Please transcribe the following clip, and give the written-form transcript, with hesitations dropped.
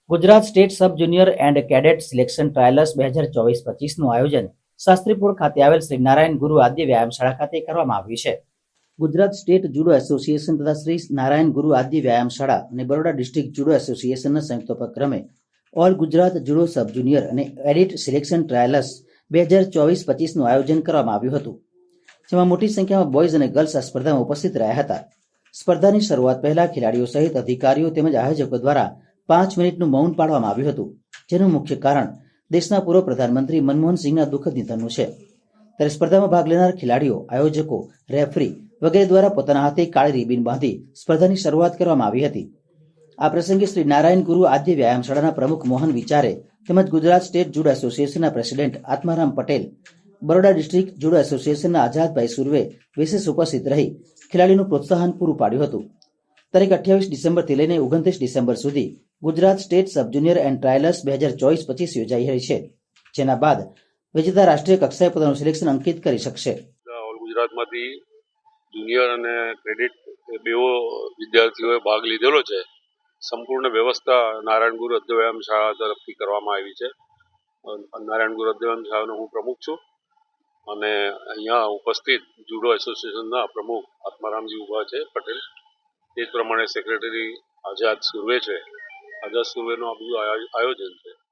Gujarat state sub junior and cadet selection trials 2024-25નું આયોજન શાસ્ત્રીપુર ખાતે આવેલ શ્રી નારાયણ ગુરુ આદ્ય વ્યાયામશાળા ખાતે કરવામાં આવ્યું છે. ગુજરાત સ્ટેટ જુડો એસોસિએશન તથા શ્રી નારાયણ ગુરુ આદ્ય વ્યાયામશાળા અને બરોડા ડિસ્ટ્રિક્ટ જુડો એસોસિએશનના સંયુક્ત ઉપક્રમે all Gujarat judo sub junior અને એડિટ સિલેક્શન ટ્રાયલ્સ 2024-25નું આયોજન કરવામાં આવ્યું હતું, જેમાં મોટી સંખ્યામાં બોયઝ અને ગર્લ્સ આ સ્પર્ધામાં ઉપસ્થિત રહ્યા હતા. સ્પર્ધાની શરૂઆત પહેલા ખેલાડીઓ સહિત અધિકારીઓ તેમજ આયોજકો દ્વારા 5 મિનિટનું મૌન પાળવામાં આવ્યું હતું, જેનું મુખ્ય કારણ દેશના પૂર્વ પ્રધાનમંત્રી મનમોહન સિંહના દુઃખદ નિધનનું છે. ત્યારે સ્પર્ધામાં ભાગ લેનાર ખેલાડીઓ, આયોજકો, રેફરી વગેરે દ્વારા પોતાના હાથે કાળી રિબીન બાંધી સ્પર્ધાની શરૂઆત કરવામાં આવી હતી. આ પ્રસંગે શ્રી નારાયણ ગુરુ આદ્ય વ્યાયામશાળાના પ્રમુખ મોહન વિચારે તેમજ ગુજરાત સ્ટેટ જુડો એસોસિએશનના president Atmaram Patel, Baroda district judo એસોસિએશનના આઝાદભાઈ સુરવે વિશેષ ઉપસ્થિત રહી ખેલાડીનું પ્રોત્સાહન પૂરું પાડ્યું હતું. તારીખ 28 ડિસેમ્બરથી લઈને 29 ડિસેમ્બર સુધી Gujarat state sub junior and trials 2024-25 યોજાઈ રહી છે, જેના બાદ વિજેતા રાષ્ટ્રીય કક્ષાએ પોતાનું સિલેક્શન અંકિત કરી શકશે. ગુજરાતમાંથી જુનિયર અને ક્રેડિટ બેઓ વિદ્યાર્થીઓએ ભાગ લીધેલો છે. સંપૂર્ણ વ્યવસ્થા નારાયણ ગુરુ આદ્ય વ્યાયામશાળા તરફથી કરવામાં આવી છે. નારાયણ ગુરુ આદ્ય વ્યાયામશાળાનો હું પ્રમુખ છું અને અહીંયા ઉપસ્થિત જુડો એસોસિએશનના પ્રમુખ આત્મારામજી ઉભા છે પટેલ, તે જ પ્રમાણે સેક્રેટરી આઝાદ સુરવે છે. આઝાદ સુરવેનું આ બધું આયોજન છે.